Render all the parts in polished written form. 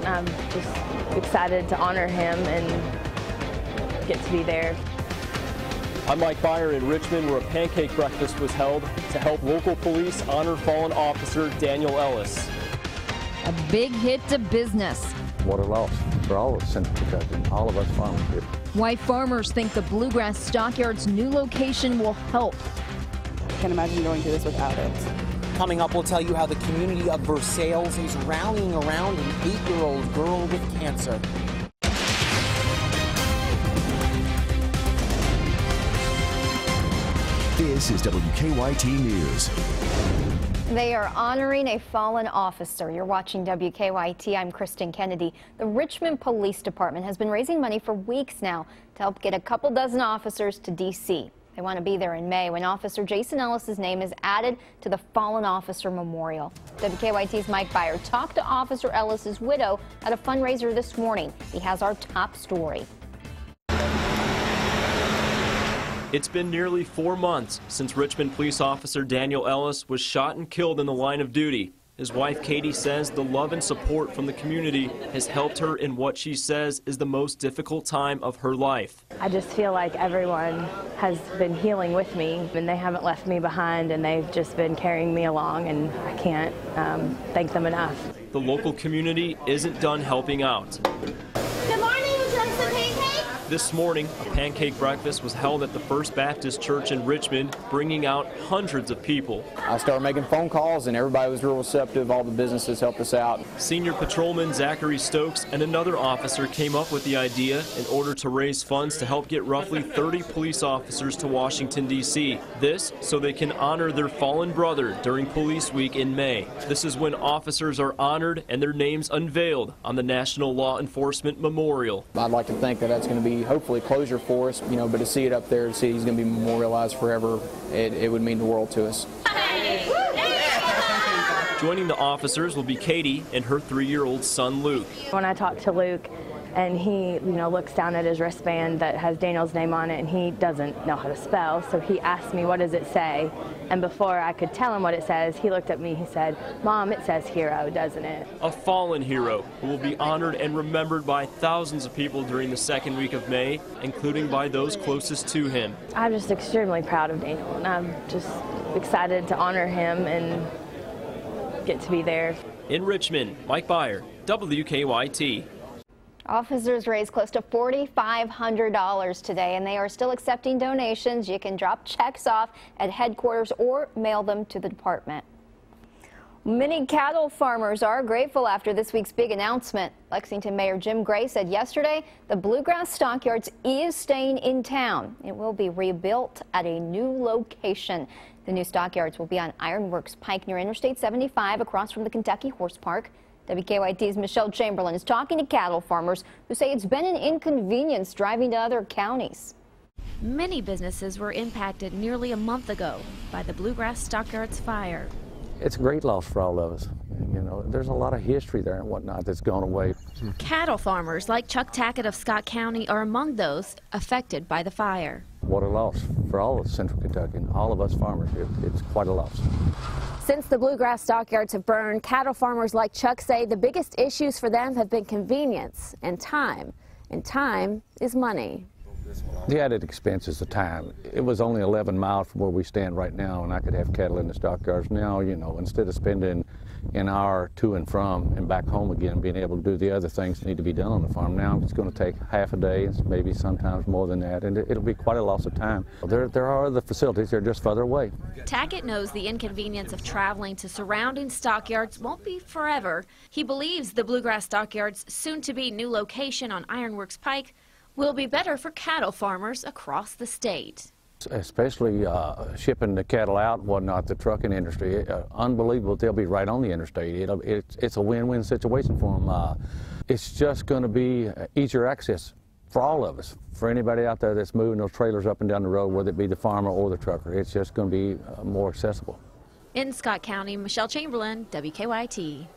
I'm just excited to honor him and get to be there. I'm Mike Byer in Richmond, where a pancake breakfast was held to help local police honor fallen officer Daniel Ellis. A big hit to business. What a loss for all of Central Kentucky, all of us farmers here. Why farmers think the Bluegrass Stockyards' new location will help. Can't imagine going through this without it. Coming up, we'll tell you how the community of Versailles is rallying around an 8-year-old girl with cancer. This is WKYT News. They are honoring a fallen officer. You're watching WKYT. I'm Kristen Kennedy. The Richmond Police Department has been raising money for weeks now to help get a couple dozen officers to D.C. They want to be there in May when Officer Jason Ellis's name is added to the Fallen Officer Memorial. WKYT's Mike Byer talked to Officer Ellis's widow at a fundraiser this morning. He has our top story. It's been nearly 4 months since Richmond police officer Daniel Ellis was shot and killed in the line of duty. His wife Katie says the love and support from the community has helped her in what she says is the most difficult time of her life. I just feel like everyone has been healing with me, and they haven't left me behind, and they've just been carrying me along, and I can't thank them enough. The local community isn't done helping out. Good morning, would you like some pancakes? This morning, a pancake breakfast was held at the First Baptist Church in Richmond, bringing out hundreds of people. I started making phone calls and everybody was real receptive. All the businesses helped us out. Senior Patrolman Zachary Stokes and another officer came up with the idea in order to raise funds to help get roughly 30 police officers to Washington, D.C. This so they can honor their fallen brother during Police Week in May. This is when officers are honored and their names unveiled on the National Law Enforcement Memorial. I'd like to think that that's going to be hopefully closure for us, but to see it up there, to see he's going to be memorialized forever, it would mean the world to us. Joining the officers will be Katie and her 3-year-old son Luke. When I talk to Luke, and he looks down at his wristband that has Daniel's name on it, and he doesn't know how to spell, so he asked me, what does it say? And before I could tell him what it says, he looked at me, he said, Mom, it says hero, doesn't it? A fallen hero who will be honored and remembered by thousands of people during the second week of May, including by those closest to him. I'm just extremely proud of Daniel, and I'm just excited to honor him and get to be there. In Richmond, Mike Byer, WKYT. Officers raised close to $4,500 today, and they are still accepting donations. You can drop checks off at headquarters or mail them to the department. Many cattle farmers are grateful after this week's big announcement. Lexington Mayor Jim Gray said yesterday the Bluegrass Stockyards is staying in town. It will be rebuilt at a new location. The new stockyards will be on Ironworks Pike near Interstate 75 across from the Kentucky Horse Park. WKYT's Michelle Chamberlain is talking to cattle farmers who say it's been an inconvenience driving to other counties. Many businesses were impacted nearly a month ago by the Bluegrass Stockyards fire. It's a great loss for all of us. There's a lot of history there and whatnot that's gone away. Cattle farmers like Chuck Tackett of Scott County are among those affected by the fire. What a loss for all of Central Kentucky and all of us farmers here. It's quite a loss. Since the Bluegrass Stockyards have burned, cattle farmers like Chuck say the biggest issues for them have been convenience and time. And time is money. The added expense is the time. It was only 11 miles from where we stand right now, and I could have cattle in the stockyards. Now, instead of spending an hour to and from and back home again, being able to do the other things that need to be done on the farm, now it's going to take half a day, maybe sometimes more than that, and it'll be quite a loss of time. There are other facilities, they're just further away. Tackett knows the inconvenience of traveling to surrounding stockyards won't be forever. He believes the Bluegrass Stockyards' soon-to-be new location on Ironworks Pike will be better for cattle farmers across the state. Especially shipping the cattle out and whatnot, the trucking industry, unbelievable. They'll be right on the interstate. It's a win-win situation for them. It's just going to be easier access for all of us, for anybody out there that's moving those trailers up and down the road, whether it be the farmer or the trucker. It's just going to be more accessible. In Scott County, Michelle Chamberlain, WKYT.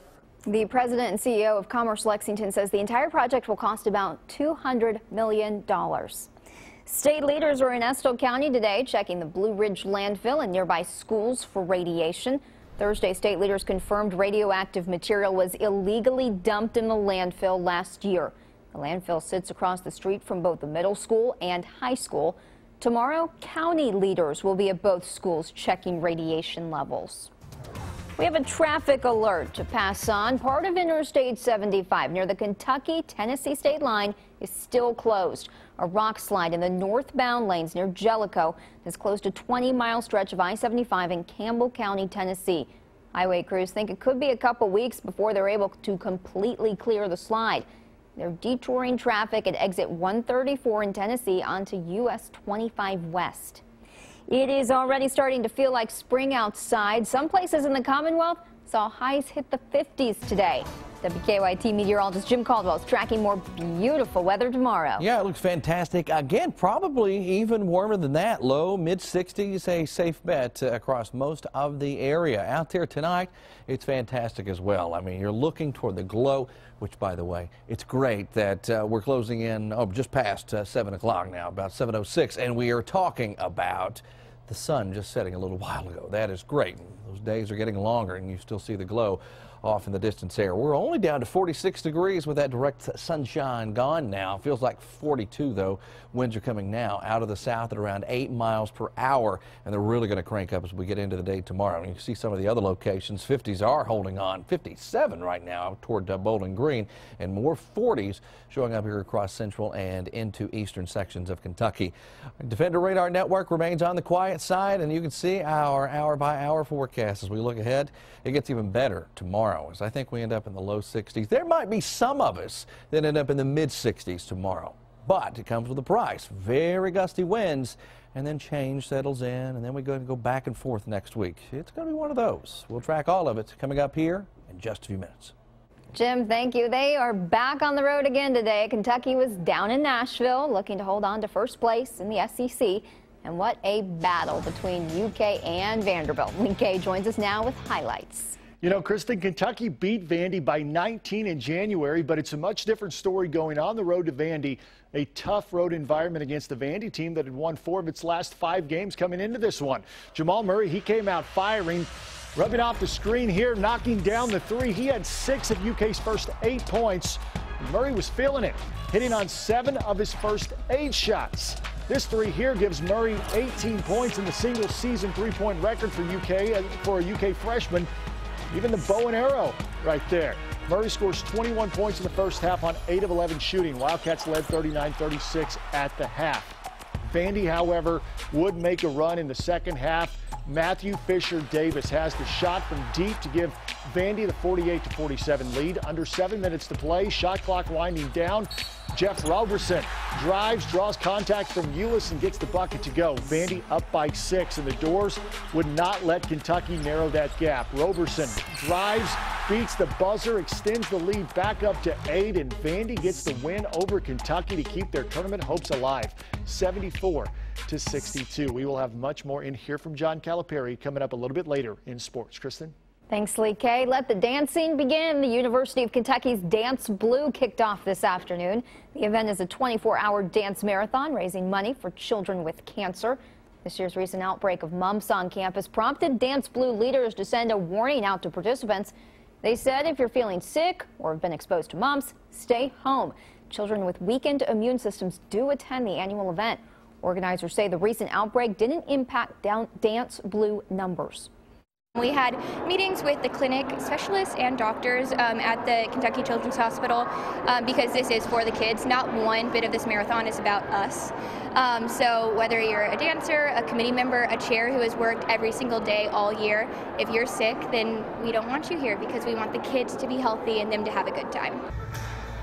The president and CEO of Commerce Lexington says the entire project will cost about $200 million. State leaders are in Estill County today checking the Blue Ridge landfill and nearby schools for radiation. Thursday, state leaders confirmed radioactive material was illegally dumped in the landfill last year. The landfill sits across the street from both the middle school and high school. Tomorrow, county leaders will be at both schools checking radiation levels. We have a traffic alert to pass on. Part of Interstate 75 near the Kentucky-Tennessee state line is still closed. A rock slide in the northbound lanes near Jellicoe has closed a 20-mile stretch of I-75 in Campbell County, Tennessee. Highway crews think it could be a couple weeks before they're able to completely clear the slide. They're detouring traffic at exit 134 in Tennessee onto US 25 West. It is already starting to feel like spring outside. Some places in the Commonwealth saw highs hit the 50s today. WKYT meteorologist Jim Caldwell is tracking more beautiful weather tomorrow. Yeah, it looks fantastic. Again, probably even warmer than that. Low, mid-60s, a safe bet across most of the area. Out there tonight, it's fantastic as well. I mean, you're looking toward the glow, which, by the way, it's great that we're closing in just past 7 o'clock now, about 7:06, and we are talking about the sun just setting a little while ago. That is great. Those days are getting longer, and you still see the glow off in the distance there. We're only down to 46 degrees with that direct sunshine gone now. Feels like 42, though. Winds are coming now out of the south at around 8 miles per hour, and they're really going to crank up as we get into the day tomorrow. And you can see some of the other locations. 50s are holding on. 57 right now toward Bowling Green, and more 40s showing up here across central and into eastern sections of Kentucky. Defender Radar Network remains on the quiet side, and you can see our hour-by-hour forecast as we look ahead. It gets even better tomorrow, as I think we end up in the low 60s. There might be some of us that end up in the mid-60s tomorrow, but it comes with a price. Very gusty winds, and then change settles in, and then we go back and forth next week. It's going to be one of those. We'll track all of it coming up here in just a few minutes. Jim, thank you. They are back on the road again today. Kentucky was down in Nashville, looking to hold on to first place in the SEC. And what a battle between UK and Vanderbilt. Link K joins us now with highlights. You know, Kristen, Kentucky beat Vandy by 19 in January, but it's a much different story going on the road to Vandy. A tough road environment against the Vandy team that had won 4 of its last 5 games coming into this one. Jamal Murray, he came out firing, rubbing off the screen here, knocking down the 3. He had 6 of UK's first 8 points. Murray was feeling it, hitting on 7 of his first 8 shots. This 3 here gives Murray 18 points in the single-season three-point record for a UK freshman. Even the bow and arrow right there. Murray scores 21 points in the first half on 8 of 11 shooting. Wildcats led 39-36 at the half. Vandy, however, would make a run in the second half. Matthew Fisher Davis has the shot from deep to give Vandy the 48-47 lead. Under 7 minutes to play, shot clock winding down. Jeff Roberson drives, draws contact from Euless and gets the bucket to go. Vandy up by 6, and the Doors would not let Kentucky narrow that gap. Roberson drives, beats the buzzer, extends the lead back up to 8, and Vandy gets the win over Kentucky to keep their tournament hopes alive, 74-62. We will have much more in here from John Calipari coming up a little bit later in sports. Kristen? Thanks, Lee K. Let the dancing begin. The University of Kentucky's Dance Blue kicked off this afternoon. The event is a 24-hour dance marathon raising money for children with cancer. This year's recent outbreak of mumps on campus prompted Dance Blue leaders to send a warning out to participants. They said if you're feeling sick or have been exposed to mumps, stay home. Children with weakened immune systems do attend the annual event. Organizers say the recent outbreak didn't impact Dance Blue numbers. We had meetings with the clinic specialists and doctors at the Kentucky Children's Hospital because this is for the kids. Not one bit of this marathon is about us. So whether you're a dancer, a committee member, a chair who has worked every single day all year, if you're sick, then we don't want you here because we want the kids to be healthy and them to have a good time.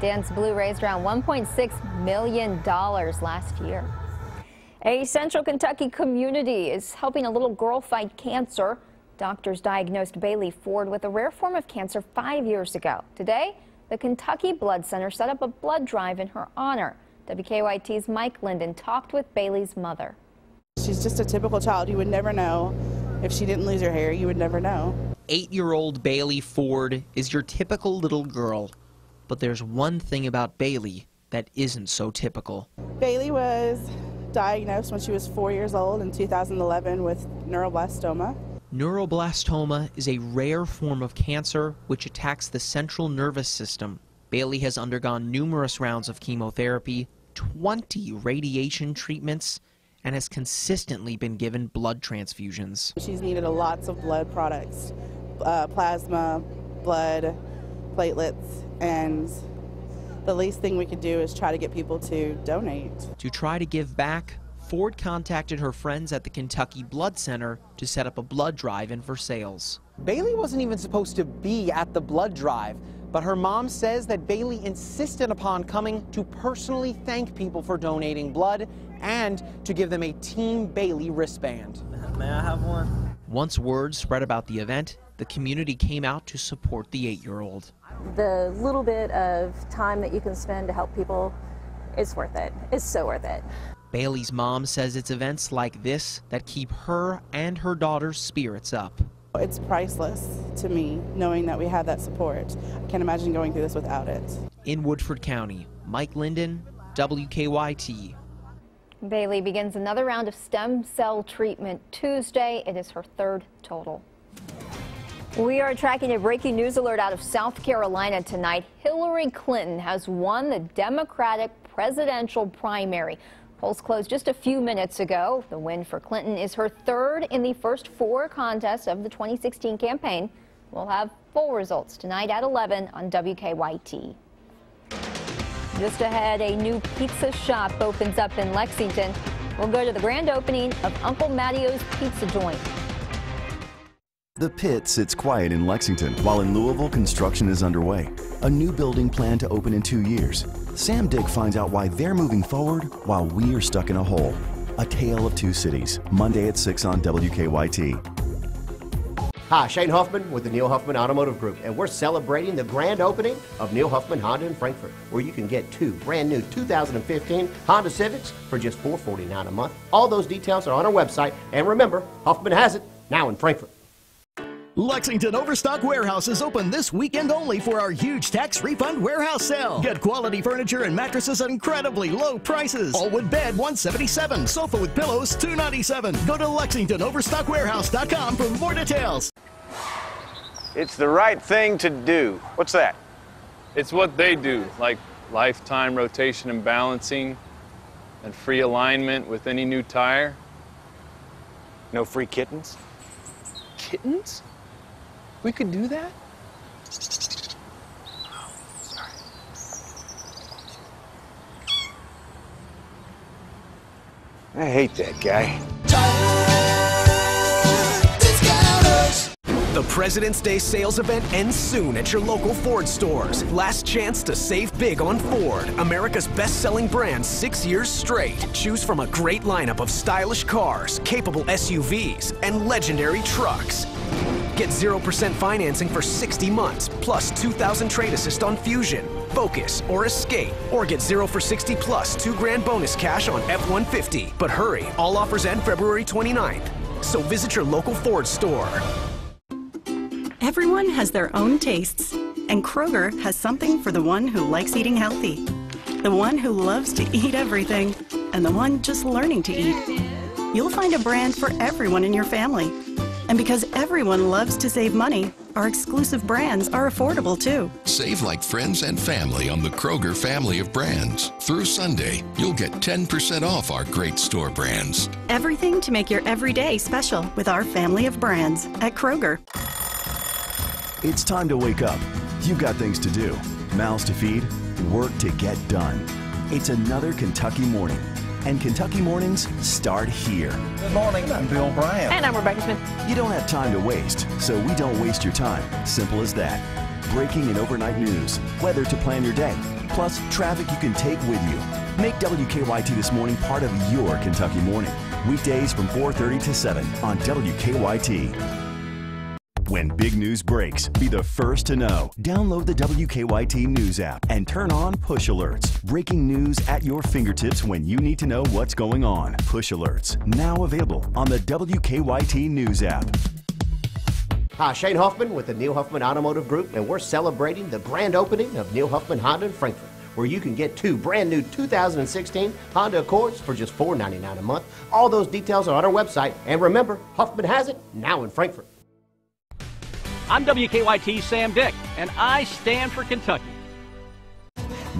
Dance Blue raised around $1.6 million last year. A Central Kentucky community is helping a little girl fight cancer. Doctors diagnosed Bailey Ford with a rare form of cancer 5 years ago. Today, the Kentucky Blood Center set up a blood drive in her honor. WKYT's Mike Linden talked with Bailey's mother. She's just a typical child. You would never know. If she didn't lose her hair, you would never know. 8-year-old Bailey Ford is your typical little girl. But there's one thing about Bailey that isn't so typical. Bailey was diagnosed when she was 4 years old in 2011 with neuroblastoma. Neuroblastoma is a rare form of cancer which attacks the central nervous system. Bailey has undergone numerous rounds of chemotherapy, 20 radiation treatments, and has consistently been given blood transfusions. She's needed lots of blood products, plasma, blood, platelets, and the least thing we could do is try to get people to donate. To try to give back, Ford contacted her friends at the Kentucky Blood Center to set up a blood drive in Versailles. Bailey wasn't even supposed to be at the blood drive, but her mom says that Bailey insisted upon coming to personally thank people for donating blood and to give them a Team Bailey wristband. May I have one? Once word spread about the event, the community came out to support the 8-year-old. The little bit of time that you can spend to help people is worth it. It's so worth it. Bailey's mom says it's events like this that keep her and her daughter's spirits up. It's priceless to me, knowing that we have that support. I can't imagine going through this without it. In Woodford County, Mike Linden, WKYT. Bailey begins another round of stem cell treatment Tuesday. It is her third total. We are tracking a breaking news alert out of South Carolina tonight. Hillary Clinton has won the Democratic presidential primary. Polls closed just a few minutes ago. The win for Clinton is her third in the first 4 contests of the 2016 campaign. We'll have full results tonight at 11 on WKYT. Just ahead, a new pizza shop opens up in Lexington. We'll go to the grand opening of Uncle Mattio's Pizza Joint. The Pit sits quiet in Lexington, while in Louisville construction is underway. A new building planned to open in 2 years. Sam Dick finds out why they're moving forward while we are stuck in a hole. A Tale of Two Cities, Monday at 6 on WKYT. Hi, Shane Huffman with the Neil Huffman Automotive Group, and we're celebrating the grand opening of Neil Huffman Honda in Frankfort, where you can get 2 brand new 2015 Honda Civics for just $449 a month. All those details are on our website, and remember, Huffman has it now in Frankfort. Lexington Overstock Warehouse is open this weekend only for our huge tax refund warehouse sale. Get quality furniture and mattresses at incredibly low prices. All wood bed $177, sofa with pillows $297. Go to LexingtonOverstockWarehouse.com for more details. It's the right thing to do. What's that? It's what they do, like lifetime rotation and balancing and free alignment with any new tire. No free kittens? Kittens? We could do that? Sorry. I hate that guy. The President's Day sales event ends soon at your local Ford stores. Last chance to save big on Ford, America's best-selling brand 6 years straight. Choose from a great lineup of stylish cars, capable SUVs, and legendary trucks. Get 0% financing for 60 months, plus $2,000 trade assist on Fusion, Focus, or Escape. Or get 0 for 60 plus $2,000 bonus cash on F-150. But hurry, all offers end February 29th. So visit your local Ford store. Everyone has their own tastes, and Kroger has something for the one who likes eating healthy, the one who loves to eat everything, and the one just learning to eat. You'll find a brand for everyone in your family. And because everyone loves to save money, our exclusive brands are affordable too. Save like friends and family on the Kroger family of brands. Through Sunday, you'll get 10% off our great store brands. Everything to make your everyday special with our family of brands at Kroger. It's time to wake up. You've got things to do, mouths to feed, work to get done. It's another Kentucky morning. And Kentucky mornings start here. Good morning, I'm Bill Bryant. And I'm Rebecca Smith. You don't have time to waste, so we don't waste your time. Simple as that. Breaking and overnight news, weather to plan your day, plus traffic you can take with you. Make WKYT This Morning part of your Kentucky morning. Weekdays from 4:30 to 7 on WKYT. When big news breaks, be the first to know. Download the WKYT News app and turn on push alerts. Breaking news at your fingertips when you need to know what's going on. Push alerts, now available on the WKYT News app. Hi, Shane Huffman with the Neil Huffman Automotive Group, and we're celebrating the grand opening of Neil Huffman Honda in Frankfort, where you can get 2 brand new 2016 Honda Accords for just $4.99 a month. All those details are on our website. And remember, Huffman has it now in Frankfort. I'm WKYT's Sam Dick, and I stand for Kentucky.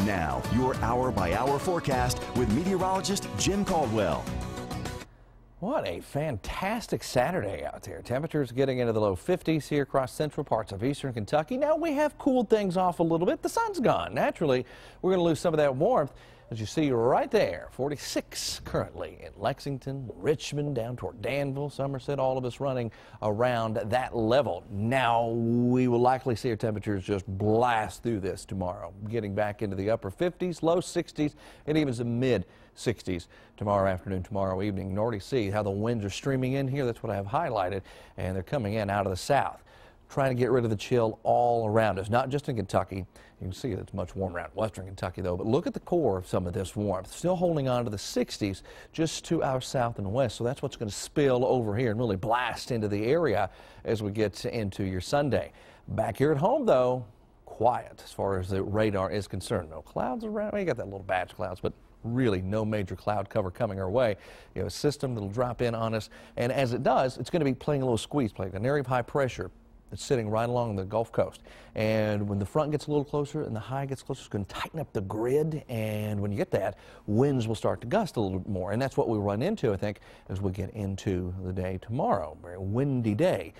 Now, your hour-by-hour forecast with meteorologist Jim Caldwell. What a fantastic Saturday out there. Temperatures getting into the low 50s here across central parts of eastern Kentucky. Now we have cooled things off a little bit. The sun's gone. Naturally, we're going to lose some of that warmth. As you see right there, 46 currently in Lexington, Richmond, down toward Danville, Somerset, all of us running around that level. Now we will likely see our temperatures just blast through this tomorrow, getting back into the upper 50s, low 60s, and even some mid 60s tomorrow afternoon, tomorrow evening. You can already see how the winds are streaming in here. That's what I have highlighted, and they're coming in out of the south, trying to get rid of the chill all around us, not just in Kentucky. You can see it's much warmer out in western Kentucky, though. But look at the core of some of this warmth. Still holding on to the 60s just to our south and west. So that's what's going to spill over here and really blast into the area as we get into your Sunday. Back here at home, though, quiet as far as the radar is concerned. No clouds around. Well, you got that little batch of clouds, but really no major cloud cover coming our way. You have a system that'll drop in on us. And as it does, it's going to be playing a little squeeze play, an area of high pressure. It's sitting right along the Gulf Coast. And when the front gets a little closer and the high gets closer, it's going to tighten up the grid. And when you get that, winds will start to gust a little bit more. And that's what we run into, I think, as we get into the day tomorrow. Very windy day.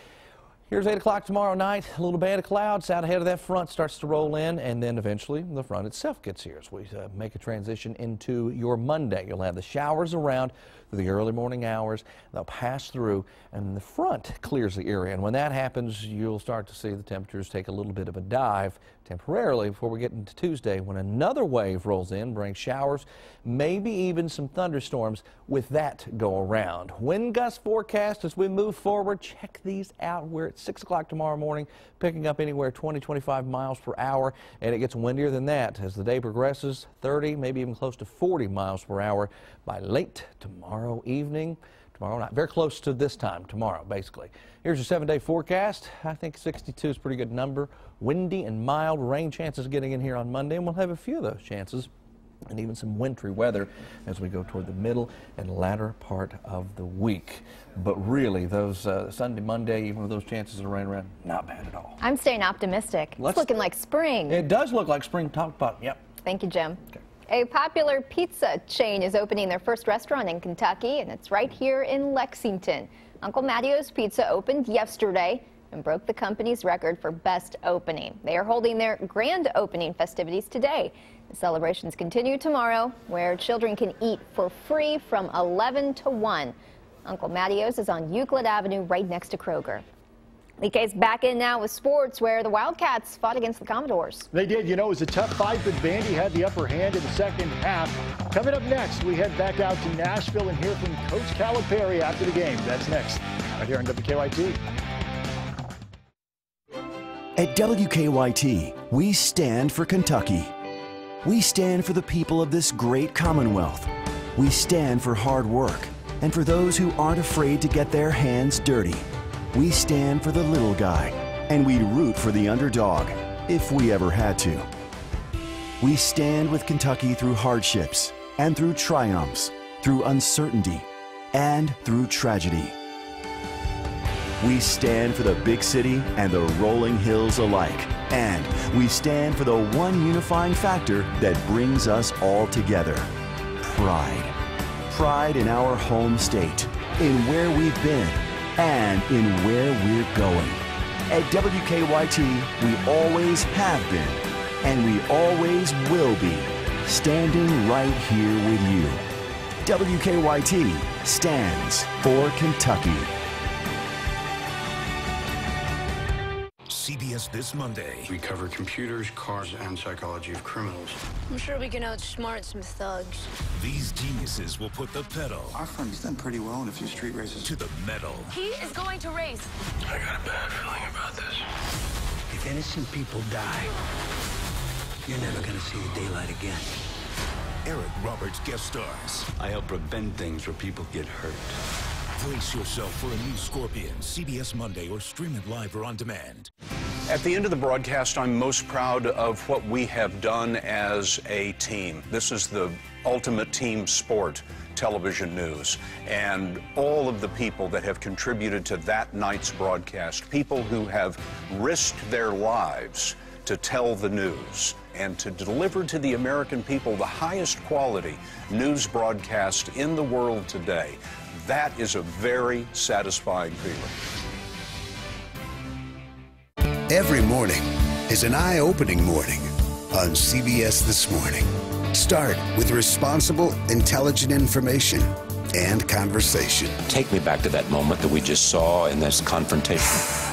Here's 8 o'clock tomorrow night. A little band of clouds out ahead of that front starts to roll in, and then eventually the front itself gets here as we make a transition into your Monday. You'll have the showers around through the early morning hours. They'll pass through, and the front clears the area. And when that happens, you'll start to see the temperatures take a little bit of a dive temporarily before we get into Tuesday, when another wave rolls in, brings showers, maybe even some thunderstorms with that go around. Wind gust forecast as we move forward. Check these out. We're at 6 o'clock tomorrow morning, picking up anywhere 20-25 miles per hour, and it gets windier than that as the day progresses, 30, maybe even close to 40 miles per hour by late tomorrow evening. Tomorrow night, very close to this time tomorrow, basically. Here's your 7-day forecast. I think 62 is a pretty good number. Windy and mild, rain chances getting in here on Monday, and we'll have a few of those chances and even some wintry weather as we go toward the middle and latter part of the week. But really, those Sunday, Monday, even with those chances of rain around, not bad at all. I'm staying optimistic. It's looking like spring. It does look like spring, top to bottom. Yep. Thank you, Jim. Okay. A popular pizza chain is opening their first restaurant in Kentucky, and it's right here in Lexington. Uncle Mattio's Pizza opened yesterday and broke the company's record for best opening. They are holding their grand opening festivities today. The celebrations continue tomorrow, where children can eat for free from 11 to 1. Uncle Mattio's is on Euclid Avenue, right next to Kroger. BK's back in now with sports, where the Wildcats fought against the Commodores. They did. You know, it was a tough fight, but Vandy had the upper hand in the second half. Coming up next, we head back out to Nashville and hear from Coach Calipari after the game. That's next, right here on WKYT. At WKYT, we stand for Kentucky. We stand for the people of this great Commonwealth. We stand for hard work and for those who aren't afraid to get their hands dirty. We stand for the little guy, and we root for the underdog, if we ever had to. We stand with Kentucky through hardships and through triumphs, through uncertainty and through tragedy. We stand for the big city and the rolling hills alike, and we stand for the one unifying factor that brings us all together: pride. Pride in our home state, in where we've been, and in where we're going. At WKYT, we always have been, and we always will be, standing right here with you. WKYT stands for Kentucky. CBS This Monday. We cover computers, cars, and psychology of criminals. I'm sure we can outsmart some thugs. These geniuses will put the pedal. Our firm's done pretty well in a few street races. To the metal. He is going to race. I got a bad feeling about this. If innocent people die, you're never going to see the daylight again. Eric Roberts guest stars. I help prevent things where people get hurt. Brace yourself for a new Scorpion, CBS Monday, or stream it live or on demand. At the end of the broadcast, I'm most proud of what we have done as a team. This is the ultimate team sport, television news, and all of the people that have contributed to that night's broadcast, people who have risked their lives to tell the news and to deliver to the American people the highest quality news broadcast in the world today. That is a very satisfying feeling. Every morning is an eye-opening morning on CBS This Morning. Start with responsible, intelligent information and conversation. Take me back to that moment that we just saw in this confrontation.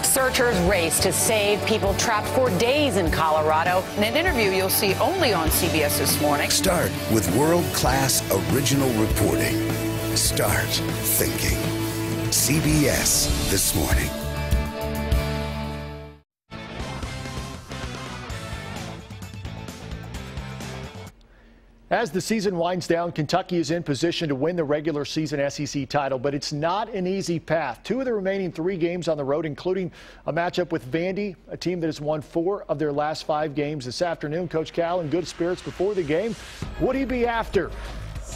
Searchers race to save people trapped for days in Colorado. In an interview you'll see only on CBS This Morning. Start with world-class original reporting. Start thinking. CBS This Morning. As the season winds down, Kentucky is in position to win the regular season SEC title, but it's not an easy path. 2 of the remaining 3 games on the road, including a matchup with Vandy, a team that has won 4 of their last 5 games this afternoon. Coach Cal in good spirits before the game. Would he be after?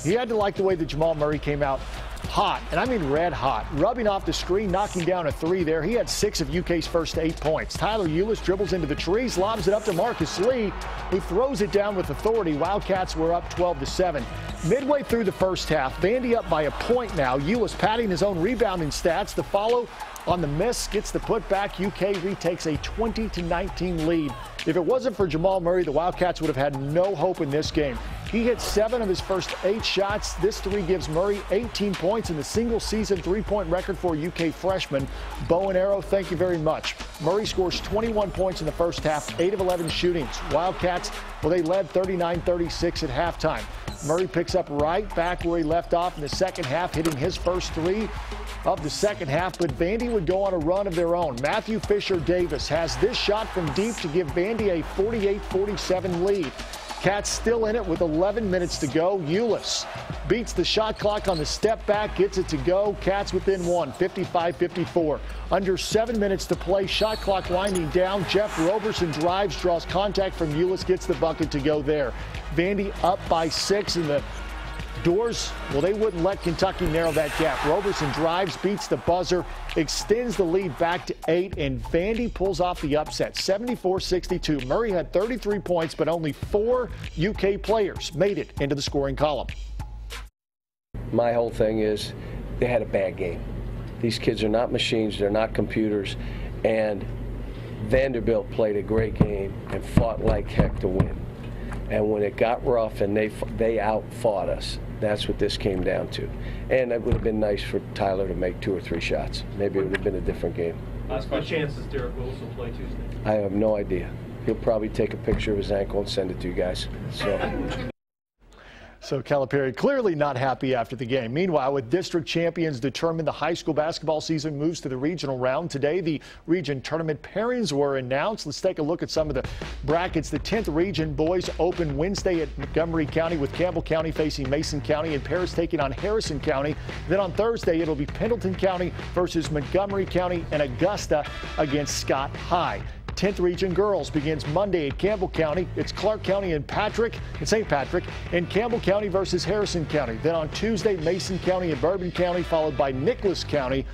He had to like the way that Jamal Murray came out hot, and I mean red hot, rubbing off the screen, knocking down a 3 there. He had 6 of UK's first 8 points. Tyler Eulis dribbles into the trees, lobs it up to Marcus Lee, who throws it down with authority. Wildcats were up 12-7. Midway through the first half, Vandy up by a point now. Eulis padding his own rebounding stats. The follow on the miss gets the putback. UK retakes a 20-19 lead. If it wasn't for Jamal Murray, the Wildcats would have had no hope in this game. He hit 7 of his first 8 shots. This 3 gives Murray 18 points and the single-season 3-point record for UK freshman. Bow and arrow, thank you very much. Murray scores 21 points in the first half, 8 of 11 shootings. Wildcats, well, they led 39-36 at halftime. Murray picks up right back where he left off in the second half, hitting his first 3 of the second half, but Vandy would go on a run of their own. Matthew Fisher-Davis has this shot from deep to give Vandy a 48-47 lead. Cats still in it with 11 minutes to go. Eulis beats the shot clock on the step back, gets it to go. Cats within 1, 55-54. Under 7 minutes to play, shot clock winding down. Jeff Roberson drives, draws contact from Eulis, gets the bucket to go there. Vandy up by 6 in the doors, well, they wouldn't let Kentucky narrow that gap. Roberson drives, beats the buzzer, extends the lead back to 8, and Vandy pulls off the upset, 74-62. Murray had 33 points, but only 4 UK players made it into the scoring column. My whole thing is they had a bad game. These kids are not machines, they're not computers, and Vanderbilt played a great game and fought like heck to win. And when it got rough and they out-fought us, that's what this came down to. And it would have been nice for Tyler to make 2 or 3 shots. Maybe it would have been a different game. What chances Derek Willis will play Tuesday? I have no idea. He'll probably take a picture of his ankle and send it to you guys. So Calipari clearly not happy after the game. Meanwhile, with district champions determined, the high school basketball season moves to the regional round. Today, the region tournament pairings were announced. Let's take a look at some of the brackets. The 10th region boys open Wednesday at Montgomery County, with Campbell County facing Mason County and Paris taking on Harrison County. Then on Thursday, it'll be Pendleton County versus Montgomery County and Augusta against Scott High. 10th region girls begins Monday at Campbell County. It's Clark County and St. Patrick, and Campbell County versus Harrison County. Then on Tuesday, Mason County and Bourbon County, followed by Nicholas County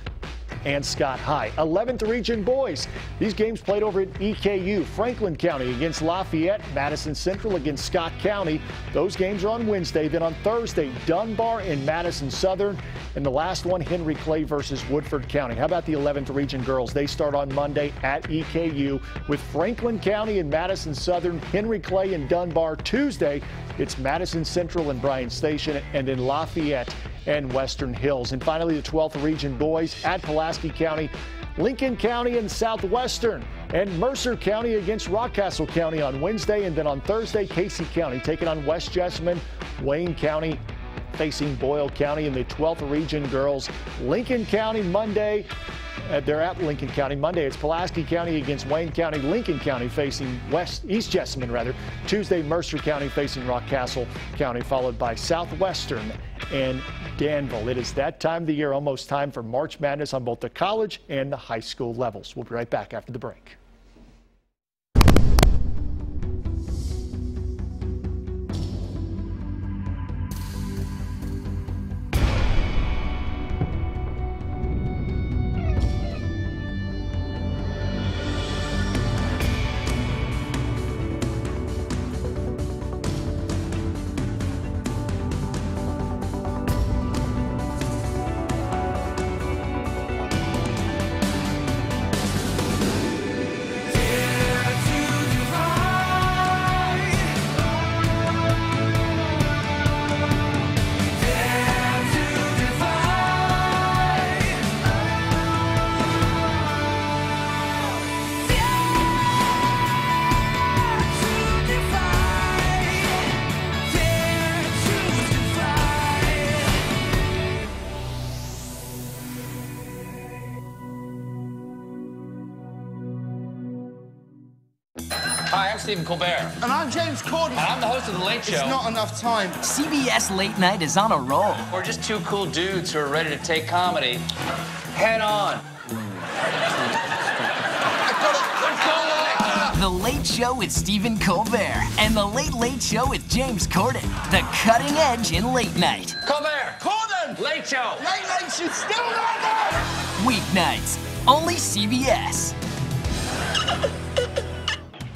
and Scott High. 11th region boys. These games played over at EKU. Franklin County against Lafayette. Madison Central against Scott County. Those games are on Wednesday. Then on Thursday, Dunbar and Madison Southern. And the last one, Henry Clay versus Woodford County. How about the 11th region girls? They start on Monday at EKU with Franklin County and Madison Southern, Henry Clay and Dunbar. Tuesday, it's Madison Central and Bryan Station, and then Lafayette and Western Hills. And finally, the 12th region boys at Pulaski County, Lincoln County and Southwestern, and Mercer County against Rockcastle County on Wednesday. And then on Thursday, Casey County taking on West Jessamine, Wayne County facing Boyle County. In the 12th region girls, Lincoln County Monday. They're at Lincoln County. Monday, it's Pulaski County against Wayne County. Lincoln County facing East Jessamine, rather. Tuesday, Mercer County facing Rockcastle County, followed by Southwestern and Danville. It is that time of the year, almost time for March Madness on both the college and the high school levels. We'll be right back after the break. Stephen Colbert. And I'm James Corden. And I'm the host of The Late Show. It's not enough time. CBS Late Night is on a roll. We're just two cool dudes who are ready to take comedy head on. The Late Show with Stephen Colbert and The Late Late Show with James Corden. The cutting edge in late night. Colbert! Corden! Late Show! Late Late Show still not there! Weeknights, only CBS.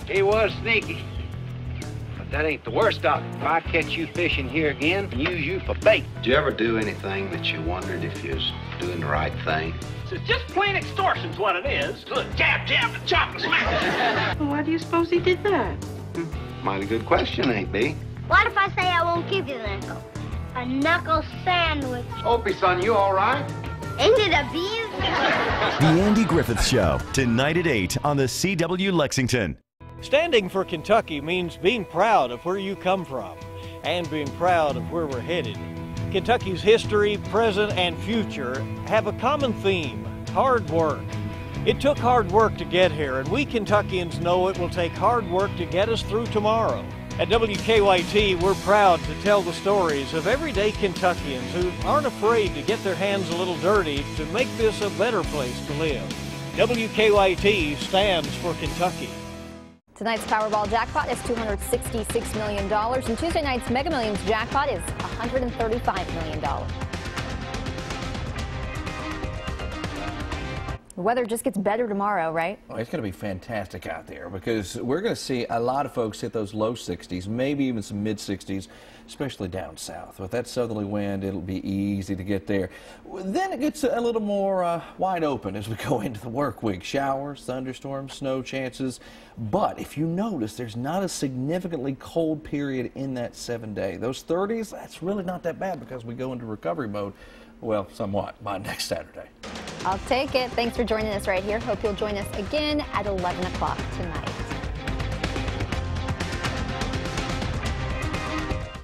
He was sneaky. But that ain't the worst of it. If I catch you fishing here again and use you for bait. Did you ever do anything that you wondered if you was doing the right thing? It's just plain extortion's what it is. Look, jab, jab, and chop, and smack. Well, why do you suppose he did that? Mighty good question, ain't B? What if I say I won't give you the knuckle? A knuckle sandwich. Opie, son, you all right? Ain't it a bean? The Andy Griffith Show, tonight at 8 on the CW Lexington. Standing for Kentucky means being proud of where you come from and being proud of where we're headed. Kentucky's history, present, and future have a common theme: hard work. It took hard work to get here, and we Kentuckians know it will take hard work to get us through tomorrow. At WKYT, we're proud to tell the stories of everyday Kentuckians who aren't afraid to get their hands a little dirty to make this a better place to live. WKYT stands for Kentucky. Tonight's Powerball jackpot is $266 million, and Tuesday night's Mega Millions jackpot is $135 million. The weather just gets better tomorrow, right? Oh, it's going to be fantastic out there because we're going to see a lot of folks hit those low 60s, maybe even some mid 60s, especially down south. With that southerly wind, it'll be easy to get there. Then it gets a little more wide open as we go into the work week. Showers, thunderstorms, snow chances. But if you notice, there's not a significantly cold period in that 7-day. Those 30s, that's really not that bad because we go into recovery mode. Well, somewhat, by next Saturday. I'll take it. Thanks for joining us right here. Hope you'll join us again at 11 o'clock tonight.